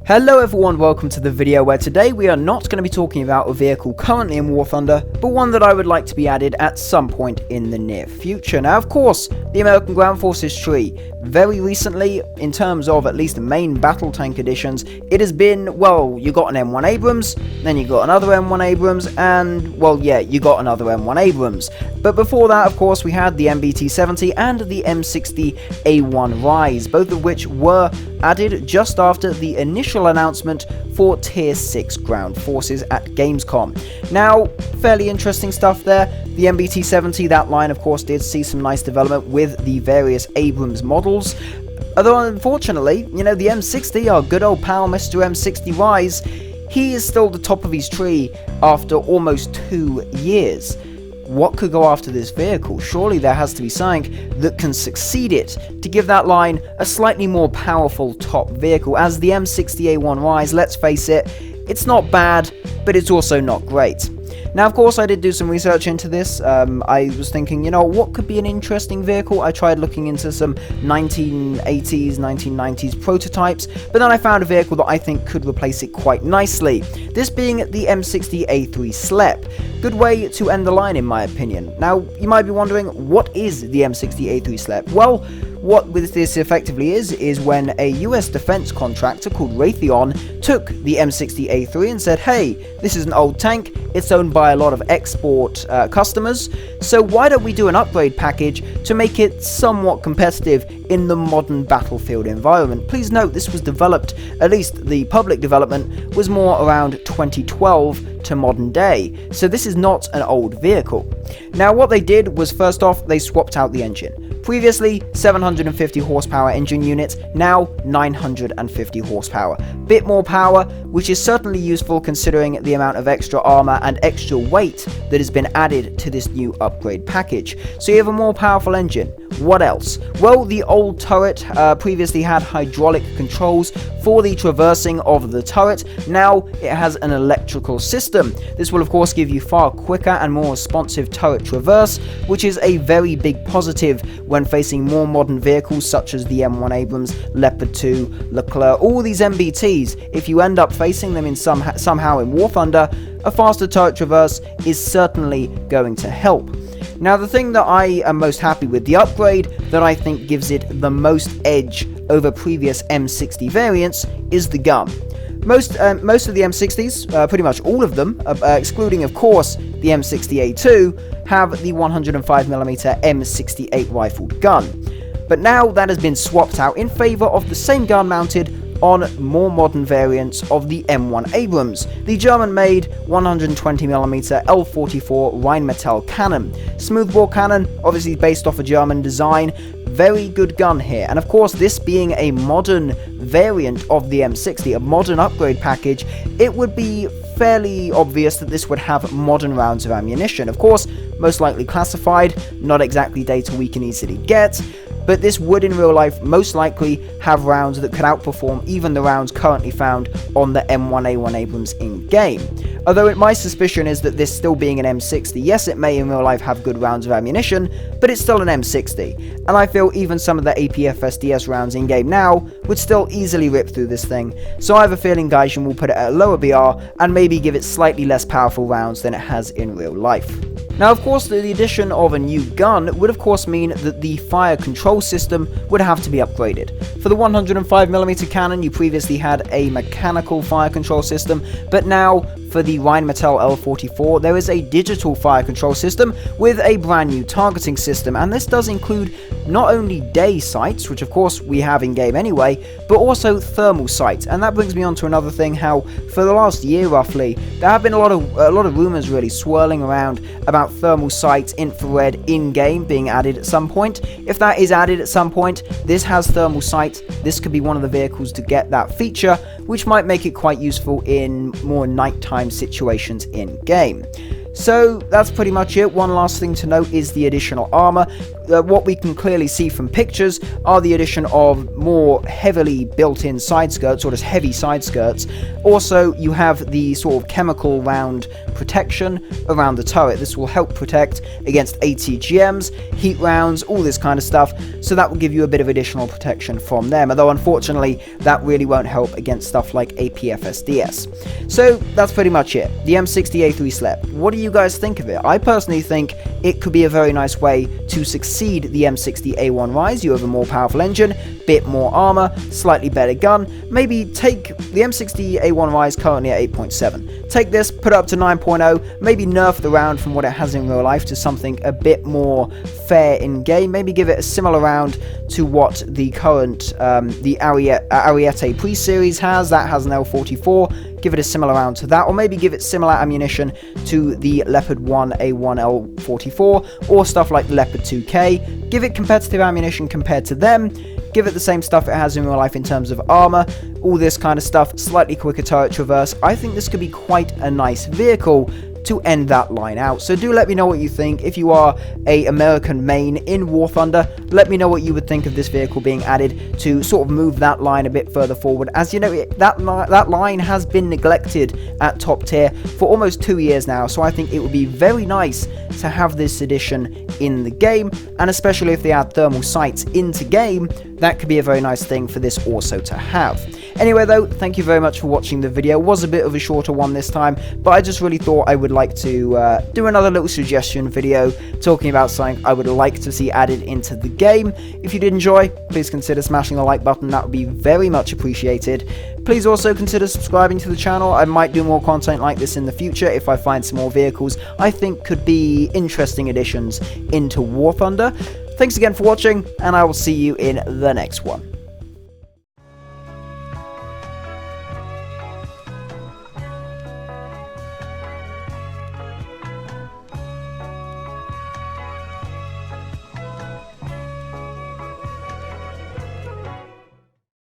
Hello everyone, welcome to the video where today we are not going to be talking about a vehicle currently in War Thunder, but one that I would like to be added at some point in the near future. Now of course, the American Ground Forces tree, very recently, in terms of at least the main battle tank editions, it has been, well, you got an M1 Abrams, then you got another M1 Abrams, and, well, yeah, you got another M1 Abrams. But before that, of course, we had the MBT-70 and the M60A1 RISE, both of which were added just after the initial announcement for Tier 6 ground forces at Gamescom. Now, fairly interesting stuff there. The MBT-70, that line of course did see some nice development with the various Abrams models. Although unfortunately, the M60, our good old pal Mr. M60 RISE, he is still the top of his tree after almost 2 years. What could go after this vehicle? Surely there has to be something that can succeed it to give that line a slightly more powerful top vehicle, as the M60A1 RISE, let's face it, it's not bad, but it's also not great. Now, of course, I did do some research into this. I was thinking, what could be an interesting vehicle? I tried looking into some 1980s, 1990s prototypes, but then I found a vehicle that I think could replace it quite nicely. This being the M60A3 SLEP. Good way to end the line, in my opinion. Now, you might be wondering, what is the M60A3 SLEP? Well, what this effectively is when a US defense contractor called Raytheon took the M60A3 and said, hey, this is an old tank, it's owned by a lot of export customers, so why don't we do an upgrade package to make it somewhat competitive in the modern battlefield environment. Please note, this was developed, at least the public development, was more around 2012 to modern day, so this is not an old vehicle. Now what they did was, first off, they swapped out the engine. Previously 750 horsepower engine unit, now 950 horsepower. Bit more power, which is certainly useful considering the amount of extra armor and extra weight that has been added to this new upgrade package. So you have a more powerful engine. What else? Well, the old turret previously had hydraulic controls for the traversing of the turret. Now it has an electrical system. This will of course give you far quicker and more responsive turret traverse, which is a very big positive when facing more modern vehicles such as the M1 Abrams, Leopard 2, Leclerc, all these MBTs. If you end up facing them in somehow in War Thunder, a faster turret traverse is certainly going to help. Now, the thing that I am most happy with, the upgrade that I think gives it the most edge over previous M60 variants, is the gun. Most of the M60s, pretty much all of them, excluding of course the M60A2, have the 105mm M68 rifled gun. But now that has been swapped out in favour of the same gun mounted on more modern variants of the M1 Abrams, the German-made 120mm L44 Rheinmetall cannon. Smoothbore cannon, obviously based off a German design, very good gun here, and of course this being a modern variant of the M60, a modern upgrade package, it would be fairly obvious that this would have modern rounds of ammunition. Of course, most likely classified, not exactly data we can easily get, but this would in real life most likely have rounds that could outperform even the rounds currently found on the M1A1 Abrams in-game. Although my suspicion is that this still being an M60, yes, it may in real life have good rounds of ammunition, but it's still an M60, and I feel even some of the APF-SDS rounds in-game now would still easily rip through this thing, so I have a feeling Gaijin will put it at a lower BR and maybe give it slightly less powerful rounds than it has in real life. Now, of course, the addition of a new gun would of course mean that the fire control system would have to be upgraded. For the 105mm cannon, you previously had a mechanical fire control system, but now for the Rheinmetall L44, there is a digital fire control system with a brand new targeting system, and this does include not only day sights, which of course we have in game anyway, but also thermal sights. And that brings me on to another thing, how for the last year roughly, there have been a lot of rumors really swirling around about thermal sights, infrared in-game being added at some point. If that is added at some point, this has thermal sight. This could be one of the vehicles to get that feature, which might make it quite useful in more nighttime situations in game. So that's pretty much it. One last thing to note is the additional armor. what we can clearly see from pictures are the addition of more heavily built-in side skirts, or just heavy side skirts. Also, you have the sort of chemical round protection around the turret. This will help protect against ATGMs, heat rounds, all this kind of stuff, so that will give you a bit of additional protection from them, although unfortunately that really won't help against stuff like APFSDS. So that's pretty much it. The M60A3 SLEP. What do you guys think of it? I personally think it could be a very nice way to succeed the M60A1 RISE. You have a more powerful engine, bit more armor, slightly better gun. Maybe take the M60A1 RISE currently at 8.7. Take this, put it up to 9.0, maybe nerf the round from what it has in real life to something a bit more fair in game. Maybe give it a similar round to what the current the Ariete pre-series has. That has an L44. Give it a similar round to that, or maybe give it similar ammunition to the Leopard 1 A1 L44, or stuff like the Leopard 2K. Give it competitive ammunition compared to them. Give it the same stuff it has in real life in terms of armor, all this kind of stuff, slightly quicker turret traverse. I think this could be quite a nice vehicle to end that line out. So do let me know what you think. If you are a American main in War Thunder, let me know what you would think of this vehicle being added to sort of move that line a bit further forward. As you know, that line has been neglected at top tier for almost 2 years now, so I think it would be very nice to have this addition in the game, and especially if they add thermal sights into game, that could be a very nice thing for this also to have. Anyway though, thank you very much for watching the video. It was a bit of a shorter one this time, but I just really thought I would like to do another little suggestion video talking about something I would like to see added into the game. If you did enjoy, please consider smashing the like button. That would be very much appreciated. Please also consider subscribing to the channel. I might do more content like this in the future if I find some more vehicles I think could be interesting additions into War Thunder. Thanks again for watching, and I will see you in the next one.